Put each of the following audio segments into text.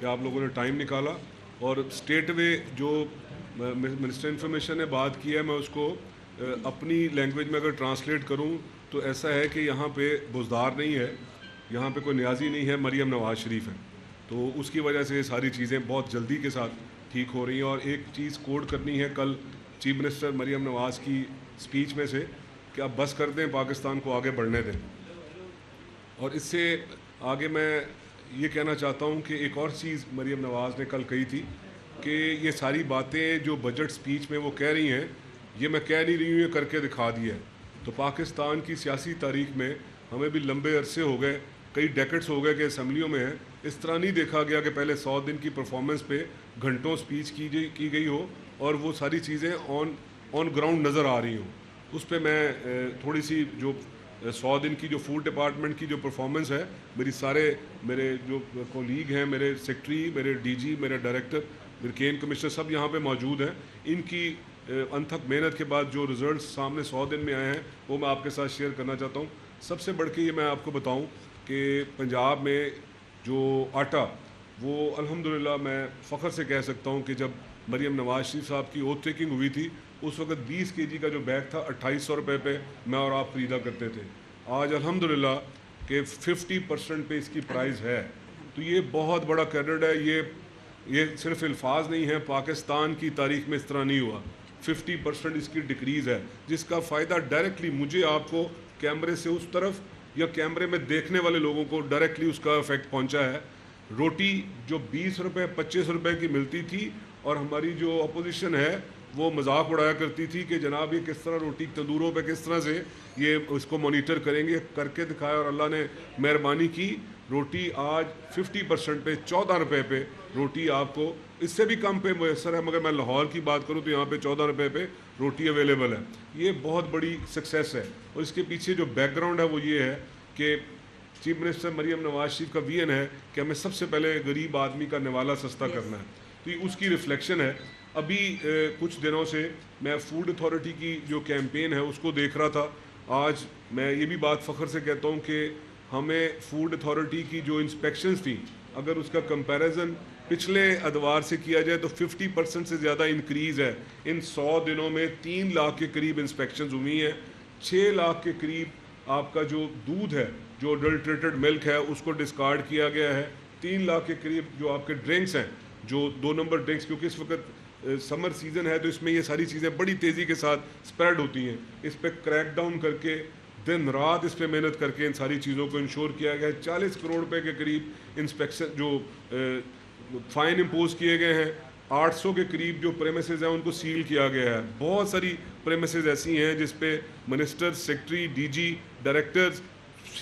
کہ آپ لوگوں نے ٹائم نکالا, اور اسٹیٹ وے جو منسٹر انفارمیشن نے بات کی ہے میں اس کو اپنی لینگویج میں اگر ٹرانسلیٹ کروں تو ایسا ہے کہ یہاں پہ بزدار نہیں ہے, یہاں پہ کوئی نیازی نہیں ہے, مریم نواز شریف ہے. تو اس کی وجہ سے یہ ساری چیزیں بہت جلدی کے ساتھ ٹھیک ہو رہی ہیں. اور ایک چیز کوڈ کرنی ہے کل چیف منسٹر مریم نواز کی اسپیچ میں سے کہ آپ بس کر دیں, پاکستان کو آگے بڑھنے دیں. اور اس سے آگے میں یہ کہنا چاہتا ہوں کہ ایک اور چیز مریم نواز نے کل کہی تھی کہ یہ ساری باتیں جو بجٹ اسپیچ میں وہ کہہ رہی ہیں یہ میں کہہ نہیں رہی ہوں, یہ کر کے دکھا دیا ہے. تو پاکستان کی سیاسی تاریخ میں ہمیں بھی لمبے عرصے ہو گئے, کئی ڈیکٹس ہو گئے کہ اسمبلیوں میں ہے, اس طرح نہیں دیکھا گیا کہ پہلے 100 دن کی پرفارمنس پہ گھنٹوں اسپیچ کی گئی ہو اور وہ ساری چیزیں آن گراؤنڈ نظر آ رہی ہوں. اس پہ میں تھوڑی سی جو 100 دن کی جو فوڈ ڈپارٹمنٹ کی جو پرفارمنس ہے, میرے جو کولیگ ہیں, میرے سیکٹری, میرے ڈی جی, میرے ڈائریکٹر, میرے کین کمشنر سب یہاں پہ موجود ہیں. ان کی انتھک محنت کے بعد جو رزلٹس سامنے 100 دن میں آئے ہیں وہ میں آپ کے ساتھ شیئر کرنا چاہتا ہوں. سب سے بڑھ کے یہ میں آپ کو بتاؤں کہ پنجاب میں جو آٹا وہ الحمدللہ میں فخر سے کہہ سکتا ہوں کہ جب مریم نواز شریف صاحب کی اوتھ ٹیکنگ ہوئی تھی اس وقت 20 کے جی کا جو بیگ تھا 2800 روپے پہ میں اور آپ خریدا کرتے تھے. آج الحمدللہ کہ 50% پہ اس کی پرائز ہے. تو یہ بہت بڑا کریڈٹ ہے. یہ صرف الفاظ نہیں ہیں, پاکستان کی تاریخ میں اس طرح نہیں ہوا. 50% اس کی ڈکریز ہے جس کا فائدہ ڈائریکٹلی مجھے, آپ کو, کیمرے سے اس طرف یا کیمرے میں دیکھنے والے لوگوں کو ڈائریکٹلی اس کا افیکٹ پہنچا ہے. روٹی جو 20 روپے 25 روپے کی ملتی تھی اور ہماری جو اپوزیشن ہے وہ مذاق اڑایا کرتی تھی کہ جناب یہ کس طرح روٹی تندوروں پہ کس طرح سے یہ اس کو مانیٹر کریں گے, کر کے دکھایا اور اللہ نے مہربانی کی. روٹی آج 50% پہ 14 روپے پہ روٹی آپ کو اس سے بھی کم پہ میسر ہے, مگر میں لاہور کی بات کروں تو یہاں پہ 14 روپے پہ روٹی اویلیبل ہے. یہ بہت بڑی سکسیس ہے. اور اس کے پیچھے جو بیک گراؤنڈ ہے وہ یہ ہے کہ چیف منسٹر مریم نواز شریف کا ویژن ہے کہ ہمیں سب سے پہلے غریب آدمی کا نوالا سستا کرنا ہے. تو یہ اس کی ریفلیکشن ہے. ابھی کچھ دنوں سے میں فوڈ اتھارٹی کی جو کیمپین ہے اس کو دیکھ رہا تھا. آج میں یہ بھی بات فخر سے کہتا ہوں کہ ہمیں فوڈ اتھارٹی کی جو انسپیکشنز تھیں اگر اس کا کمپیریزن پچھلے ادوار سے کیا جائے تو 50% سے زیادہ انکریز ہے. ان 100 دنوں میں 3 لاکھ کے قریب انسپیکشنز ہوئی ہیں. 6 لاکھ کے قریب آپ کا جو دودھ ہے, جو اڈلٹریٹڈ ملک ہے, اس کو ڈسکارڈ کیا گیا ہے. 3 لاکھ کے قریب جو آپ کے ڈرنکس ہیں, جو 2 نمبر ڈرنکس, کیونکہ اس وقت سمر سیزن ہے تو اس میں یہ ساری چیزیں بڑی تیزی کے ساتھ اسپریڈ ہوتی ہیں. اس پہ کریک ڈاؤن کر کے دن رات اس پہ محنت کر کے ان ساری چیزوں کو انشور کیا گیا ہے. 40 کروڑ روپے کے قریب انسپیکشن جو فائن امپوز کیے گئے ہیں. 800 کے قریب جو پریمیسز ہیں ان کو سیل کیا گیا ہے. بہت ساری پریمیسز ایسی ہیں جس پہ minister, secretary, D G, directors,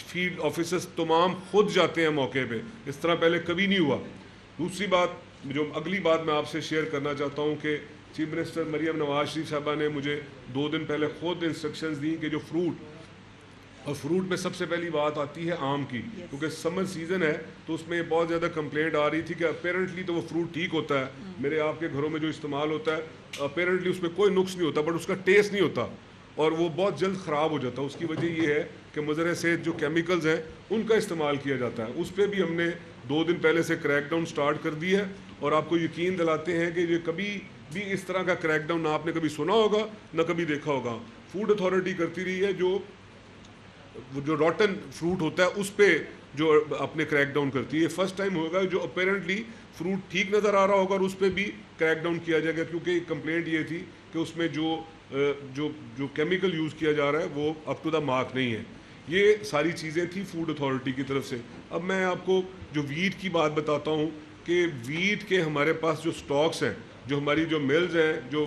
field officers تمام خود جاتے ہیں موقع پہ. اس طرح پہلے کبھی نہیں ہوا. دوسری بات, جو اگلی بات میں آپ سے شیئر کرنا چاہتا ہوں کہ چیف منسٹر مریم نواز شریف صاحبہ نے مجھے 2 دن پہلے خود انسٹرکشنز دیں کہ جو فروٹ, اور فروٹ میں سب سے پہلی بات آتی ہے آم کی, کیونکہ سمر سیزن ہے تو اس میں بہت زیادہ کمپلینٹ آ رہی تھی کہ اپیرنٹلی تو وہ فروٹ ٹھیک ہوتا ہے, میرے آپ کے گھروں میں جو استعمال ہوتا ہے اپیرنٹلی اس میں کوئی نقص نہیں ہوتا, بٹ اس کا ٹیسٹ نہیں ہوتا اور وہ بہت جلد خراب ہو جاتا ہے. اس کی وجہ یہ ہے کہ مضر صحت جو کیمیکلز ہیں ان کا استعمال کیا جاتا ہے. اس پہ بھی ہم نے 2 دن پہلے سے کریک ڈاؤن سٹارٹ کر دی ہے اور آپ کو یقین دلاتے ہیں کہ یہ کبھی بھی اس طرح کا کریک ڈاؤن نہ آپ نے کبھی سنا ہوگا نہ کبھی دیکھا ہوگا. فوڈ اتھارٹی کرتی رہی ہے جو راٹن فروٹ ہوتا ہے اس پہ جو اپنے کریک ڈاؤن کرتی ہے. فرسٹ ٹائم ہوگا جو اپیرنٹلی فروٹ ٹھیک نظر آ رہا ہوگا اور اس پہ بھی کریک ڈاؤن کیا جائے گا, کیونکہ کمپلینٹ یہ تھی کہ اس میں جو کیمیکل یوز کیا جا رہا ہے وہ اپ ٹو دا مارک نہیں ہے. یہ ساری چیزیں تھیں فوڈ اتھارٹی کی طرف سے. اب میں آپ کو جو ویٹ کی بات بتاتا ہوں کہ ویٹ کے ہمارے پاس جو سٹاکس ہیں, جو ہماری جو ملز ہیں, جو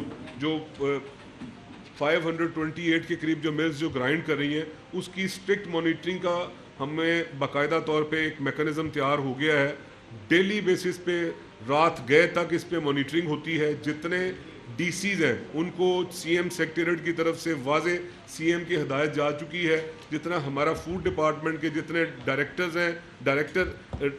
528 کے قریب جو ملز جو گرائنڈ کر رہی ہیں, اس کی اسٹرکٹ مانیٹرنگ کا ہمیں باقاعدہ طور پہ ایک میکانزم تیار ہو گیا ہے. ڈیلی بیسس پہ رات گئے تک اس پہ مانیٹرنگ ہوتی ہے. جتنے ڈی سیز ہیں ان کو سی ایم سیکریٹریٹ کی طرف سے واضح سی ایم کی ہدایت جا چکی ہے. جتنا ہمارا فوڈ ڈپارٹمنٹ کے جتنے ڈائریکٹرز ہیں, ڈائریکٹر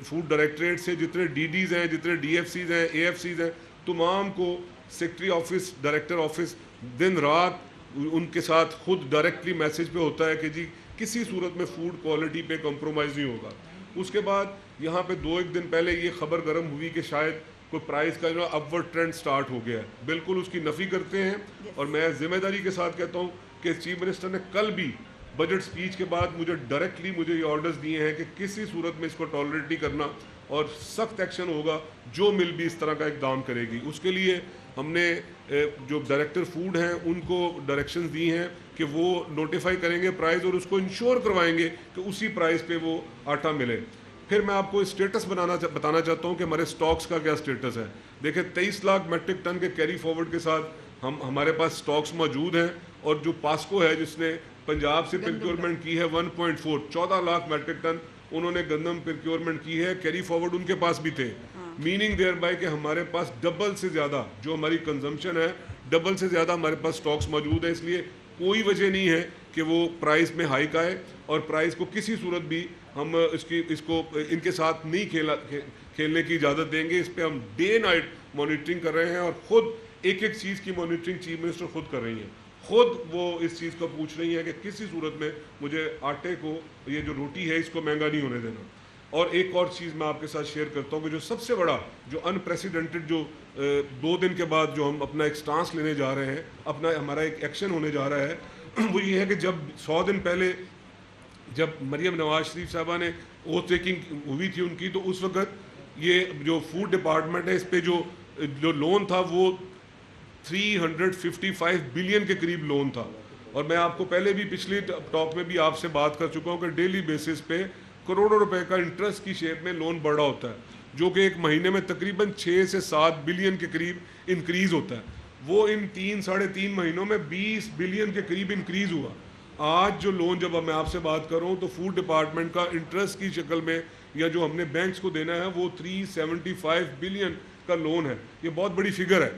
فوڈ ڈائریکٹریٹ سے جتنے ڈی ڈیز ہیں, جتنے ڈی ایف سیز ہیں, اے ایف سیز ہیں, تمام کو سیکٹری آفس, ڈائریکٹر آفس دن رات ان کے ساتھ خود ڈائریکٹلی میسج پہ ہوتا ہے کہ جی کسی صورت میں فوڈ کوالٹی پہ کمپرومائز نہیں ہوگا. اس کے بعد یہاں پہ 2-1 دن پہلے یہ خبر گرم ہوئی کہ شاید کوئی پرائز کا جو اپورڈ ٹرینڈ سٹارٹ ہو گیا ہے. بالکل اس کی نفی کرتے ہیں, اور میں ذمہ داری کے ساتھ کہتا ہوں کہ چیف منسٹر نے کل بھی بجٹ سپیچ کے بعد مجھے یہ آرڈرز دیے ہیں کہ کسی صورت میں اس کو ٹالریٹ نہیں کرنا, اور سخت ایکشن ہوگا جو مل بھی اس طرح کا اقدام کرے گی. اس کے لیے ہم نے جو ڈائریکٹر فوڈ ہیں ان کو ڈائریکشنز دی ہیں کہ وہ نوٹیفائی کریں گے پرائز, اور اس کو انشور کروائیں گے کہ اسی پرائز پہ وہ آٹا ملے. پھر میں آپ کو اسٹیٹس بتانا چاہتا ہوں کہ ہمارے سٹاکس کا کیا اسٹیٹس ہے. دیکھیں 23 لاکھ میٹرک ٹن کے کیری فارورڈ کے ساتھ ہمارے پاس سٹاکس موجود ہیں, اور جو پاسکو ہے جس نے پنجاب سے پروکیورمنٹ کی ہے 14 لاکھ میٹرک ٹن انہوں نے گندم پروکیورمنٹ کی ہے, کیری فارورڈ ان کے پاس بھی تھے. میننگ دیئر بائی کہ ہمارے پاس ڈبل سے زیادہ جو ہماری کنزمپشن ہے, ڈبل سے زیادہ ہمارے پاس سٹاکس موجود ہیں. اس لیے کوئی وجہ نہیں ہے کہ وہ پرائز میں ہائیک آئے, اور پرائز کو کسی صورت بھی ہم اس کو ان کے ساتھ نہیں کھیلنے کی اجازت دیں گے. اس پہ ہم ڈے نائٹ مانیٹرنگ کر رہے ہیں, اور خود ایک چیز کی مانیٹرنگ چیف منسٹر خود کر رہی ہیں. خود وہ اس چیز کو پوچھ رہی ہیں کہ کسی صورت میں مجھے آٹے کو, یہ جو روٹی ہے اس کو مہنگا نہیں ہونے دینا. اور ایک اور چیز میں آپ کے ساتھ شیئر کرتا ہوں کہ جو سب سے بڑا جو انپریسیڈنٹڈ جو 2 دن کے بعد جو ہم اپنا ایک سٹانس لینے جا رہے ہیں, ہمارا ایک ایکشن ہونے جا رہا ہے, وہ یہ ہے کہ جب 100 دن پہلے جب مریم نواز شریف صاحبہ نے اوتھ ٹیکنگ ہوئی تھی ان کی, تو اس وقت یہ جو فوڈ ڈپارٹمنٹ ہے اس پہ جو لون تھا وہ 355 بلین کے قریب لون تھا. اور میں آپ کو پہلے بھی پچھلی ٹاک میں بھی آپ سے بات کر چکا ہوں کہ ڈیلی بیسس پہ کروڑوں روپے کا انٹرسٹ کی شیپ میں لون بڑھ رہا ہوتا ہے, جو کہ ایک مہینے میں تقریباً 6 سے 7 بلین کے قریب انکریز ہوتا ہے. وہ ان 3-3.5 مہینوں میں 20 بلین کے قریب انکریز ہوا. آج جو لون جب میں آپ سے بات کر رہا ہوں تو فوڈ ڈپارٹمنٹ کا انٹرسٹ کی شکل میں یا جو ہم نے بینکس کو دینا ہے وہ 375 بلین کا لون ہے. یہ بہت بڑی فگر ہے.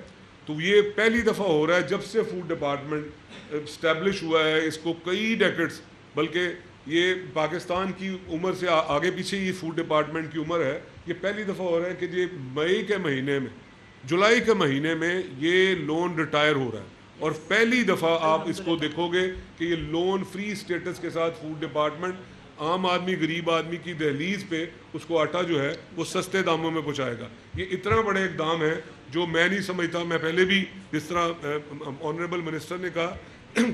تو یہ پہلی دفعہ ہو رہا ہے جب سے فوڈ ڈپارٹمنٹ اسٹیبلش ہوا ہے. اس کو کئی ڈیکڈز, بلکہ یہ پاکستان کی عمر سے آگے پیچھے یہ فوڈ ڈپارٹمنٹ کی عمر ہے, یہ پہلی دفعہ ہو رہا ہے کہ یہ مئی کے مہینے میں, جولائی کے مہینے میں یہ لون ریٹائر ہو رہا ہے. اور پہلی دفعہ آپ اس کو دیکھو گے کہ یہ لون فری سٹیٹس کے ساتھ فوڈ ڈپارٹمنٹ عام آدمی, غریب آدمی کی دہلیز پہ اس کو آٹا جو ہے وہ سستے داموں میں پہنچائے گا. یہ اتنا بڑے اقدام ہے جو میں نہیں سمجھتا. میں پہلے بھی جس طرح آنریبل منسٹر نے کہا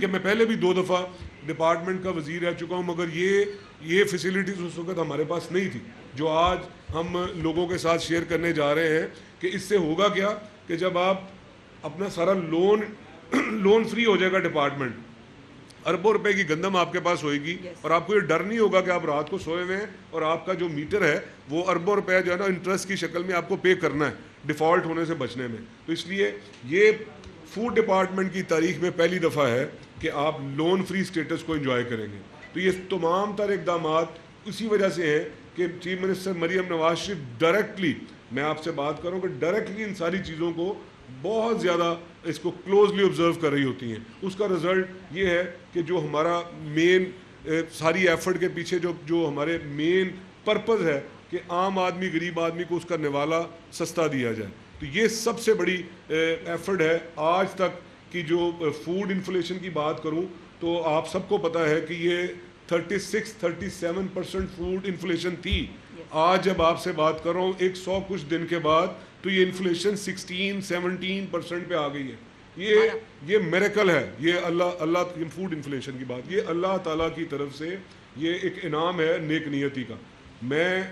کہ میں پہلے بھی 2 دفعہ ڈپارٹمنٹ کا وزیر رہ چکا ہوں, مگر یہ فیسیلیٹیز اس وقت ہمارے پاس نہیں تھی جو آج ہم لوگوں کے ساتھ شیئر کرنے جا رہے ہیں. کہ اس سے ہوگا کیا کہ جب آپ اپنا سارا لون فری ہو جائے گا ڈپارٹمنٹ, اربوں روپے کی گندم آپ کے پاس ہوئے گی, اور آپ کو یہ ڈر نہیں ہوگا کہ آپ رات کو سوئے ہوئے ہیں اور آپ کا جو میٹر ہے وہ اربوں روپے جو ہے نا انٹرسٹ کی شکل میں آپ کو پے کرنا ہے ڈیفالٹ ہونے سے بچنے میں. تو اس لیے یہ فوڈ ڈپارٹمنٹ کی تاریخ میں پہلی دفعہ ہے کہ آپ لون فری سٹیٹس کو انجوائے کریں گے. تو یہ تمام تر اقدامات اسی وجہ سے ہیں کہ chief minister Maryam Nawaz Sharif directly, میں آپ سے بات کروں کہ ڈائریکٹلی ان ساری چیزوں کو بہت زیادہ اس کو کلوزلی آبزرو کر رہی ہوتی ہیں. اس کا رزلٹ یہ ہے کہ جو ہمارا مین ساری ایفرٹ کے پیچھے جو ہمارے مین پرپز ہے کہ عام آدمی, غریب آدمی کو اس کا نوالا سستا دیا جائے. تو یہ سب سے بڑی ایفرٹ ہے. آج تک کی جو فوڈ انفلیشن کی بات کروں تو آپ سب کو پتہ ہے کہ یہ 36-37% فوڈ انفلیشن تھی. آج جب آپ سے بات کر رہا ہوں 100 کچھ دن کے بعد تو یہ انفلیشن 16-17% پہ آ گئی ہے. یہ میریکل ہے. یہ اللہ فوڈ انفلیشن کی بات, یہ اللہ تعالیٰ کی طرف سے یہ ایک انعام ہے نیک نیتی کا. میں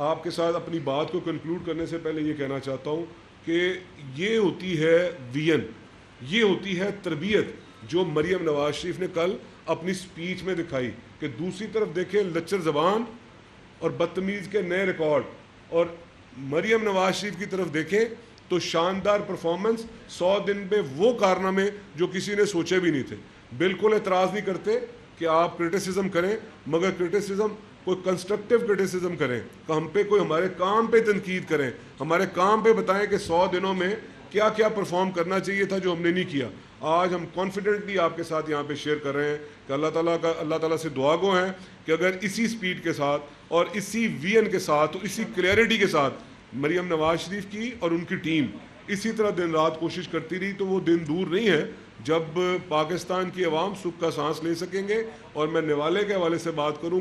آپ کے ساتھ اپنی بات کو کنکلوڈ کرنے سے پہلے یہ کہنا چاہتا ہوں کہ یہ ہوتی ہے ویژن, یہ ہوتی ہے تربیت جو مریم نواز شریف نے کل اپنی سپیچ میں دکھائی. کہ دوسری طرف دیکھیں لچر زبان اور بدتمیز کے نئے ریکارڈ, اور مریم نواز شریف کی طرف دیکھیں تو شاندار پرفارمنس, 100 دن پہ وہ کارنامے جو کسی نے سوچے بھی نہیں تھے. بالکل اعتراض نہیں کرتے کہ آپ کرٹیسزم کریں, مگر کرٹیسزم کوئی کنسٹرکٹیو کرٹیسزم کریں, کہ ہم پہ کوئی ہمارے کام پہ تنقید کریں, ہمارے کام پہ بتائیں کہ 100 دنوں میں کیا کیا پرفارم کرنا چاہیے تھا جو ہم نے نہیں کیا. آج ہم کانفیڈنٹلی آپ کے ساتھ یہاں پہ شیئر کر رہے ہیں کہ اللہ تعالیٰ سے دعا گو ہیں کہ اگر اسی سپیڈ کے ساتھ اور اسی ویژن کے ساتھ اور اسی کلیئرٹی کے ساتھ مریم نواز شریف کی اور ان کی ٹیم اسی طرح دن رات کوشش کرتی رہی تو وہ دن دور نہیں ہے جب پاکستان کی عوام سکھ کا سانس لے سکیں گے. اور میں نوالے کے حوالے سے بات کروں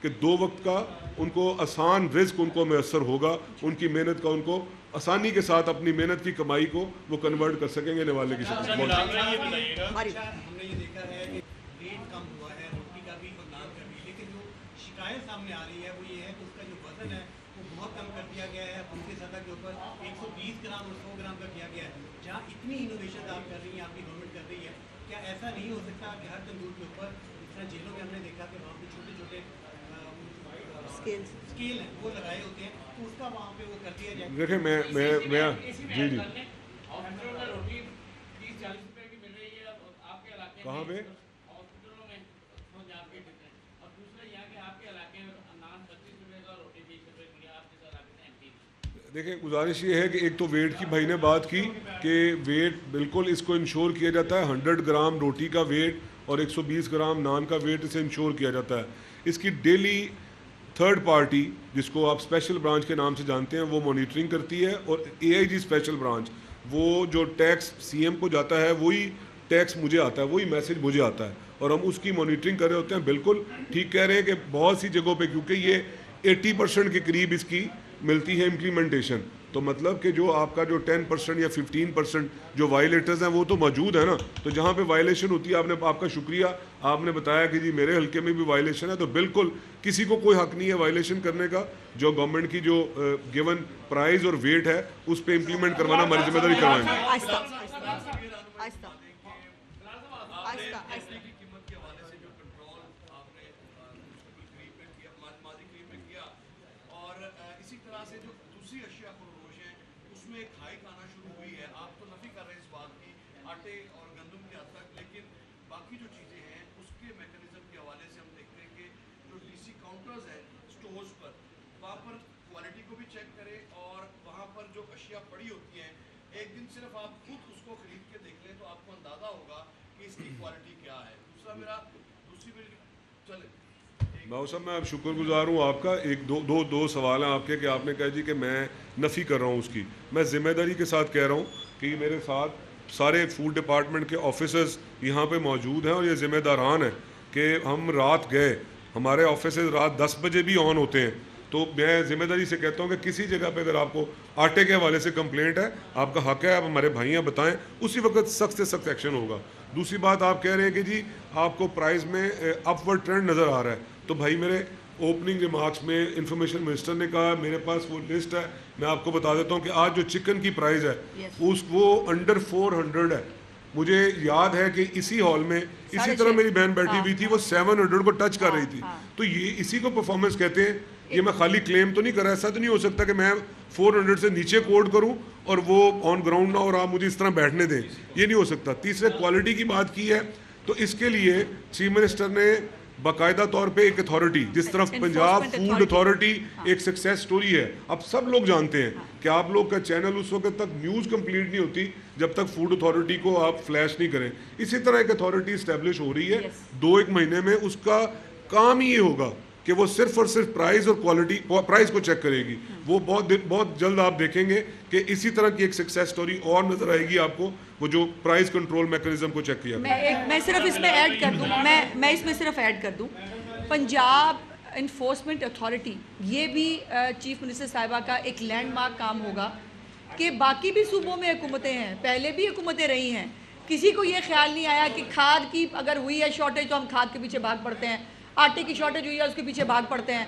کہ 2 وقت کا ان کو آسان رزق ان کو میسر ہوگا, ان کی محنت کا ان کو آسانی کے ساتھ اپنی محنت کی کمائی کو وہ کنورٹ کر سکیں گے نوالے کی شکل میں. ہم نے یہ دیکھا ہے کہ ریٹ کم ہوا ہے روٹی کا بھی اور نان کا بھی, لیکن جو شکایت سامنے آ رہی ہے وہ یہ ہے کہ اس کا جو وزن ہے وہ بہت کم کر دیا گیا ہے, ان کی سطح کے اوپر 120 گرام اور 100 گرام کا کیا گیا ہے. جہاں اتنی انوویشن آپ کر رہی ہیں, آپ کی گورنمنٹ کر رہی ہے, کیا ایسا نہیں ہو سکتا کہ ہر تندور کے اوپر جس طرح جیلوں میں ہم نے دیکھا کہ وہاں پہ چھوٹے چھوٹے اسکیل ہیں وہ لگائے ہوتے ہیں, تو اس کا وہاں پہ وہ کر دیا جائے. دیکھیں میں جی کہاں پہ دیکھیں گزارش یہ ہے کہ ایک تو ویٹ کی بھائی نے بات کی کہ ویٹ بالکل اس کو انشور کیا جاتا ہے, 100 گرام روٹی کا ویٹ اور 120 گرام نان کا ویٹ اسے انشور کیا جاتا ہے. اس کی ڈیلی تھرڈ پارٹی جس کو آپ اسپیشل برانچ کے نام سے جانتے ہیں وہ مانیٹرنگ کرتی ہے, اور AIG اسپیشل برانچ وہ جو ٹیکس CM کو جاتا ہے وہی ٹیکس مجھے آتا ہے, وہی میسج مجھے آتا ہے, اور ہم اس کی مانیٹرنگ کر رہے ہوتے ہیں. بالکل ٹھیک کہہ رہے ہیں کہ بہت سی جگہوں پہ کیونکہ یہ 80% کے قریب اس کی ملتی ہے امپلیمنٹیشن, تو مطلب کہ جو آپ کا جو 10% یا 15% جو وائلیٹرز ہیں وہ تو موجود ہے نا. تو جہاں پہ وائلیشن ہوتی ہے آپ کا شکریہ, آپ نے بتایا کہ جی میرے حلقے میں بھی وائلیشن ہے, تو بالکل کسی کو کوئی حق نہیں ہے وائلیشن کرنے کا. جو گورنمنٹ کی جو گیون پرائز اور ویٹ ہے اس پہ امپلیمنٹ کروانا ہماری ذمہ داری کروائیں گے. پڑی ہوتی ہیں ایک دن صرف آپ خود اس کو خرید کے دیکھ لیں تو آپ کو اندازہ ہوگا کہ اس کی کوالٹی کیا ہے. باؤ صاحب میں اب شکر گزار ہوں آپ کا. ایک دو سوال ہیں آپ کے کہ آپ نے کہا جی کہ میں نفی کر رہا ہوں اس کی. میں ذمہ داری کے ساتھ کہہ رہا ہوں کہ میرے ساتھ سارے فوڈ ڈپارٹمنٹ کے آفیسرز یہاں پہ موجود ہیں, اور یہ ذمہ داران ہیں کہ ہم رات گئے, ہمارے آفیسز رات 10 بجے بھی آن ہوتے ہیں. تو میں ذمہ داری سے کہتا ہوں کہ کسی جگہ پہ اگر آپ کو آٹے کے حوالے سے کمپلینٹ ہے, آپ کا حق ہے, آپ ہمارے بھائی ہیں بتائیں, اسی وقت سخت سے سخت ایکشن ہوگا. دوسری بات آپ کہہ رہے ہیں کہ جی آپ کو پرائز میں اپ ورڈ ٹرینڈ نظر آ رہا ہے, تو بھائی میرے اوپننگ ریمارکس میں انفارمیشن منسٹر نے کہا, میرے پاس وہ لسٹ ہے, میں آپ کو بتا دیتا ہوں کہ آج جو چکن کی پرائز ہے وہ انڈر 400 ہے. مجھے یاد ہے کہ اسی ہال میں اسی طرح میری بہن بیٹھی ہوئی تھی, وہ 700 کو ٹچ کر رہی تھی. تو یہ اسی کو پرفارمنس کہتے ہیں. یہ میں خالی کلیم تو نہیں کر رہا, ایسا تو نہیں ہو سکتا کہ میں 400 سے نیچے کوڈ کروں اور وہ آن گراؤنڈ نہ اور آپ مجھے اس طرح بیٹھنے دیں, یہ نہیں ہو سکتا. تیسرے کوالٹی کی بات کی ہے, تو اس کے لیے چیف منسٹر نے باقاعدہ طور پہ ایک اتھارٹی, جس طرح پنجاب فوڈ اتھارٹی ایک سکسیس سٹوری ہے, اب سب لوگ جانتے ہیں کہ آپ لوگ کا چینل اس وقت تک نیوز کمپلیٹ نہیں ہوتی جب تک فوڈ اتھارٹی کو آپ فلیش نہیں کریں. اسی طرح ایک اتھارٹی اسٹیبلش ہو رہی ہے, 2-1 مہینے میں اس کا کام ہی یہ ہوگا کہ وہ صرف اور صرف پرائز اور کوالٹی پرائز کو چیک کرے گی. وہ بہت جلد آپ دیکھیں گے کہ اسی طرح کی ایک سکسیس سٹوری اور نظر آئے گی آپ کو, وہ جو پرائز کنٹرول میکنزم کو چیک کیا. میں صرف اس میں ایڈ کر دوں, میں اس میں صرف ایڈ کر دوں, پنجاب انفورسمنٹ اتھارٹی یہ بھی چیف منسٹر صاحبہ کا ایک لینڈ مارک کام ہوگا کہ باقی بھی صوبوں میں حکومتیں ہیں, پہلے بھی حکومتیں رہی ہیں, کسی کو یہ خیال نہیں آیا کہ کھاد کی اگر ہوئی ہے شارٹیج تو ہم کھاد کے پیچھے بھاگ پڑتے ہیں, آٹے کی شارٹیج ہوئی ہے اس کے پیچھے بھاگ پڑتے ہیں.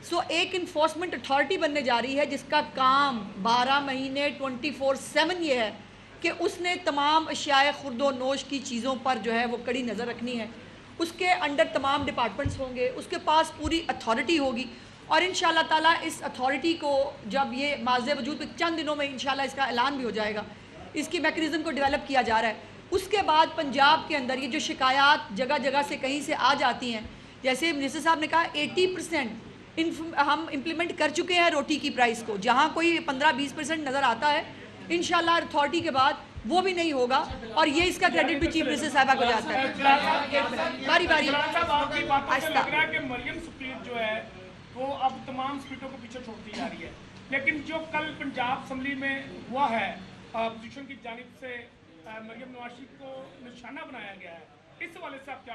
سو ایک انفورسمنٹ اتھارٹی بننے جا رہی ہے جس کا کام 12 مہینے 24/7 یہ ہے کہ اس نے تمام اشیاء خورد و نوش کی چیزوں پر جو ہے وہ کڑی نظر رکھنی ہے. اس کے انڈر تمام ڈپارٹمنٹس ہوں گے, اس کے پاس پوری اتھارٹی ہوگی, اور انشاءاللہ تعالیٰ اس اتھارٹی کو جب یہ ماضی وجود میں چند دنوں میں انشاءاللہ اس کا اعلان بھی ہو جائے گا, اس کی میکنزم کو ڈیولپ کیا جا رہا ہے. اس کے بعد پنجاب کے اندر یہ جو شکایات جگہ جگہ سے کہیں سے آ جاتی ہیں, جیسے منسٹر صاحب نے کہا 80% ہم امپلیمنٹ کر چکے ہیں روٹی کی پرائز کو, جہاں کوئی 15-20% نظر آتا ہے انشاءاللہ اتھارٹی کے بعد وہ بھی نہیں ہوگا, اور یہ اس کا کریڈٹ بھی چیف منسٹر صاحبہ کو جاتا ہے. باری باری مریم سپریٹ جو ہے وہ اب تمام سپیٹوں کو پیچھے چھوڑتی جا رہی ہے, لیکن جو کل پنجاب اسمبلی میں ہوا ہے اپوزیشن کی جانب سے مریم نواز شریف کو نشانہ بنایا گیا ہے, اس حوالے سے آپ کیا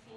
100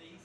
23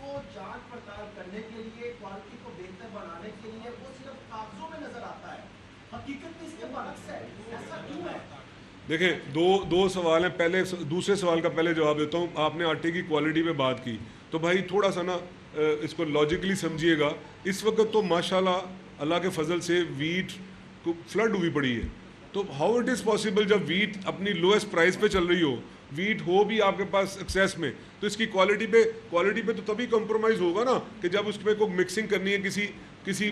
کو جانچ پڑتال کرنے کے لیے, کوالٹی کو بہتر بنانے کے لیے وہ صرف کاغذوں میں نظر آتا ہے, حقیقت میں اس کے برعکس ہے, ایسا کیوں ہے؟ دیکھیں دو سوال ہیں. پہلے دوسرے سوال کا پہلے جواب دیتا ہوں. آپ نے آٹے کی کوالٹی پہ بات کی تو بھائی تھوڑا سا نا اس کو لاجیکلی سمجھیے گا. اس وقت تو ماشاءاللہ اللہ کے فضل سے ویٹ کو فلڈ ہوئی پڑی ہے, تو ہاؤ اٹ از پاسبل جب ویٹ اپنی لوئسٹ پرائز پہ چل رہی ہو, ویٹ ہو بھی آپ کے پاس ایکسیس میں, تو اس کی کوالٹی پہ تو تبھی کمپرومائز ہوگا نا کہ جب اس میں کوئی مکسنگ کرنی ہے کسی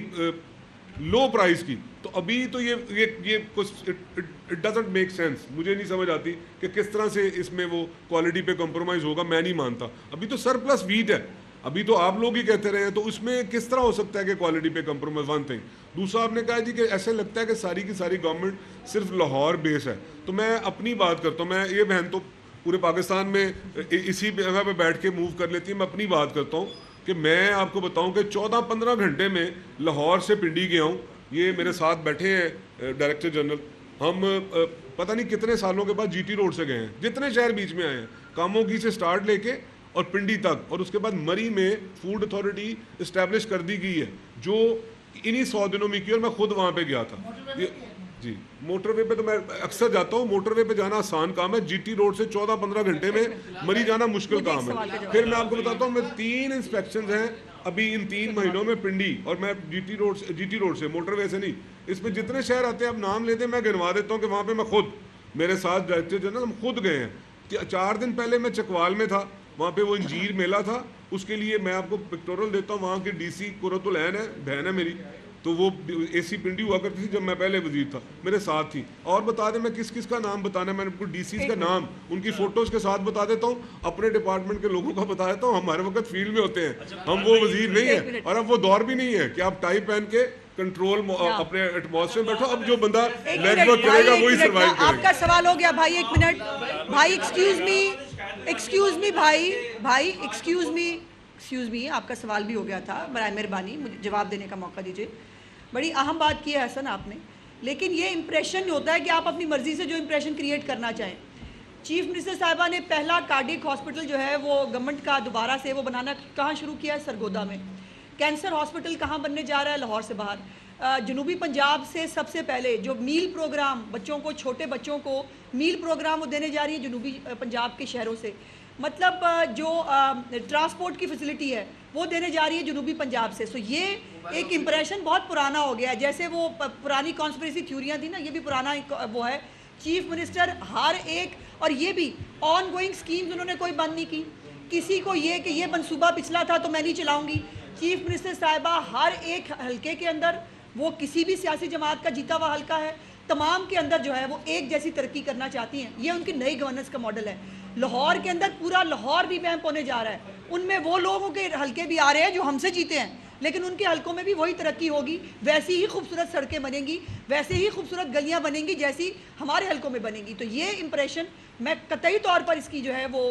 لو پرائز کی. تو ابھی تو یہ کچھ اٹ ڈزنٹ میک سینس. مجھے نہیں سمجھ آتی کہ کس طرح سے اس میں وہ کوالٹی پہ کمپرومائز ہوگا. میں نہیں مانتا. ابھی تو سرپلس ویٹ ہے, ابھی تو آپ لوگ ہی کہتے رہے ہیں, تو اس میں کس طرح ہو سکتا ہے کہ کوالٹی پہ کمپرومائز. One thing. دوسرا آپ نے کہا جی کہ ایسے لگتا ہے کہ ساری کی ساری گورنمنٹ صرف لاہور بیس ہے. تو میں اپنی بات کرتا ہوں. میں یہ بہن تو پورے پاکستان میں اسی جگہ پہ بیٹھ کے موو کر لیتی ہے. میں اپنی بات کرتا ہوں کہ میں آپ کو بتاؤں کہ 14-15 گھنٹے میں لاہور سے پنڈی گیا ہوں. یہ میرے ساتھ بیٹھے ہیں ڈائریکٹر جنرل, ہم پتہ نہیں کتنے سالوں کے بعد جی ٹی روڈ سے گئے ہیں, جتنے شہر بیچ میں آئے ہیں, کاموگی سے سٹارٹ لے کے اور پنڈی تک, اور اس کے بعد مری میں فوڈ اتھارٹی اسٹیبلش کر دی گئی ہے جو انہی 100 دنوں میں کی, اور میں خود وہاں پہ گیا تھا. جی موٹر وے پہ تو میں اکثر جاتا ہوں. موٹر وے پہ جانا آسان کام ہے, جی ٹی روڈ سے 14-15 گھنٹے میں مری جانا مشکل کام ہے. پھر میں آپ کو بتاتا ہوں, میں 3 انسپیکشنز ہیں ابھی ان 3 مہینوں میں پنڈی, اور میں جی ٹی روڈ سے موٹر وے سے نہیں. اس میں جتنے شہر آتے ہیں آپ نام لیتے ہیں, میں گنوا دیتا ہوں کہ وہاں پہ میں خود, میرے ساتھ ڈائریکٹر جنرل, ہم خود گئے ہیں. 4 دن پہلے میں چکوال میں تھا, وہاں پہ وہ انجیر میلہ تھا. اس کے لیے میں آپ کو پکٹورل دیتا ہوں. وہاں کی ڈی سی قرۃ العین ہے, بہن ہے میری, تو وہ اے سی پنڈی ہوا کرتی تھی جب میں پہلے وزیر تھا, میرے ساتھ تھی. اور بتا دیں میں کس کا نام بتانا ہے, میں نے ڈی سیز کا نام ان کی فوٹوز کے ساتھ بتا دیتا ہوں, اپنے ڈپارٹمنٹ کے لوگوں کا بتا دیتا ہوں. ہم ہر وقت فیلڈ میں ہوتے ہیں, ہم وہ وزیر نہیں ہیں, اور اب وہ دور بھی نہیں ہے کہ آپ ٹائی پہن کے کنٹرول اپنے ایٹماسفیئر میں بیٹھو. اب جو بندہ لیگ ورک کرے گا وہی سروائیو کرے گا. آپ کا سوال ہو گیا بھائی, 1 منٹ بھائی, ایکسکیوز می بھائی, ایکسکیوز می, آپ کا سوال بھی ہو گیا تھا. برائے مہربانی مجھے جواب دینے کا موقع دیجیے. بڑی اہم بات کی ہے حسن آپ نے, لیکن یہ امپریشن ہوتا ہے کہ آپ اپنی مرضی سے جو امپریشن کریٹ کرنا چاہیں. چیف منسٹر صاحبہ نے پہلا کارڈک ہاسپٹل جو ہے وہ گورنمنٹ کا دوبارہ سے وہ بنانا کہاں شروع کیا ہے؟ سرگودا میں. کینسر ہاسپٹل کہاں بننے جا رہا ہے؟ لاہور سے باہر. جنوبی پنجاب سے سب سے پہلے جو میل پروگرام بچوں کو, چھوٹے بچوں کو میل پروگرام وہ دینے جا رہی ہے جنوبی پنجاب کے شہروں سے. مطلب جو ٹرانسپورٹ کی فیسلٹی ہے وہ دینے جا رہی ہے جنوبی پنجاب سے. سو یہ ایک امپریشن بہت پرانا ہو گیا ہے, جیسے وہ پرانی کانسپریسی تھیوریاں تھیں نا, یہ بھی پرانا وہ ہے. چیف منسٹر ہر ایک, اور یہ بھی آن گوئنگ سکیمز انہوں نے کوئی بند نہیں کی. کسی کو یہ کہ یہ منصوبہ پچھلا تھا تو میں نہیں چلاؤں گی. چیف منسٹر صاحبہ ہر ایک حلقے کے اندر, وہ کسی بھی سیاسی جماعت کا جیتا ہوا حلقہ ہے, تمام کے اندر جو ہے وہ ایک جیسی ترقی کرنا چاہتی ہیں. یہ ان کی نئی گورننس کا ماڈل ہے. لاہور کے اندر پورا لاہور بھی ویمپ ہونے جا رہا ہے. ان میں وہ لوگوں کے حلقے بھی آ رہے ہیں جو ہم سے جیتے ہیں, لیکن ان کے حلقوں میں بھی وہی ترقی ہوگی, ویسی ہی خوبصورت سڑکیں بنیں گی, ویسے ہی خوبصورت گلیاں بنیں گی جیسی ہمارے حلقوں میں بنیں گی. تو یہ امپریشن میں قطعی طور پر اس کی جو ہے وہ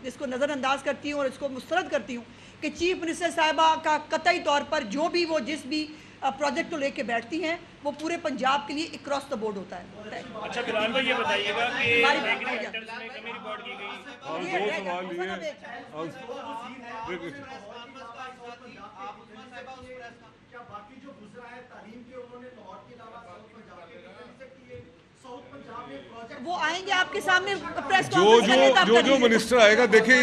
اس کو نظر انداز کرتی ہوں اور اس کو مسترد کرتی ہوں کہ چیف منسٹر صاحبہ کا قطعی طور پر جو بھی وہ جس بھی پروجیکٹ کو لے کے بیٹھتی ہیں وہ پورے پنجاب کے لیے اکراس دا بورڈ ہوتا ہے. اچھا بلال بھائی یہ بتائیے گا کہ ایگری سیکٹرز میں کمی رپورٹ کی گئی. وہ آئیں گے آپ کے سامنے پریس جو منسٹر آئے گا. دیکھیں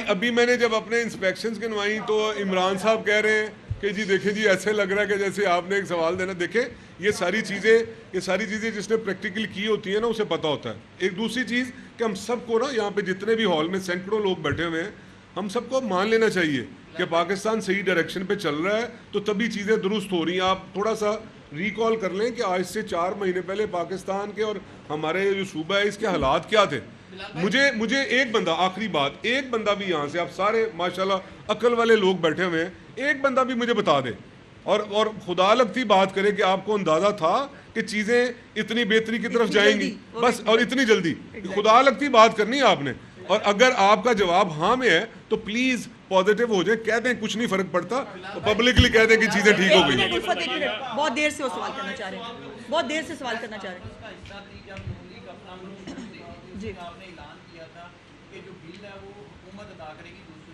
ابھی میں نے جب اپنے انسپیکشنز گنوائی تو عمران صاحب کہہ رہے ہیں کہ جی دیکھیں جی ایسے لگ رہا ہے کہ جیسے آپ نے ایک سوال دینا. دیکھیں یہ ساری چیزیں جس نے پریکٹیکل کی ہوتی ہیں نا اسے پتہ ہوتا ہے. ایک دوسری چیز کہ ہم سب کو نا یہاں پہ جتنے بھی ہال میں سینکڑوں لوگ بیٹھے ہوئے ہیں, ہم سب کو مان لینا چاہیے کہ پاکستان صحیح ڈائریکشن پہ چل رہا ہے, تو تبھی چیزیں درست ہو رہی ہیں. آپ تھوڑا سا ریکال کر لیں کہ آج سے 4 مہینے پہلے پاکستان کے اور ہمارے جو صوبہ ہے اس کے حالات کیا تھے. مجھے ایک بندہ, آخری بات, ایک بندہ بھی یہاں سے, آپ سارے ماشاءاللہ عقل والے لوگ بیٹھے ہوئے ہیں, ایک بندہ بھی مجھے بتا دے اور خدا لگتی بات کرے کہ آپ کو اندازہ تھا کہ چیزیں اتنی بہتری کی طرف جائیں گی, بس, اور اتنی جلدی. خدا لگتی بات کرنی ہے آپ نے, اور اگر آپ کا جواب ہاں میں ہے تو پلیز پازیٹیو ہو جائیں, کہہ دیں کچھ نہیں فرق پڑتا, پبلکلی کہہ دیں کہ چیزیں ٹھیک ہو گئی. بہت دیر سے وہ سوال کرنا چاہ رہے ہیں, بہت دیر سے سوال کرنا چاہ رہے ہیں. جی آپ نے اعلان کیا تھا کہ جو بل ہے وہ حکومت ادا کرے گی دوسری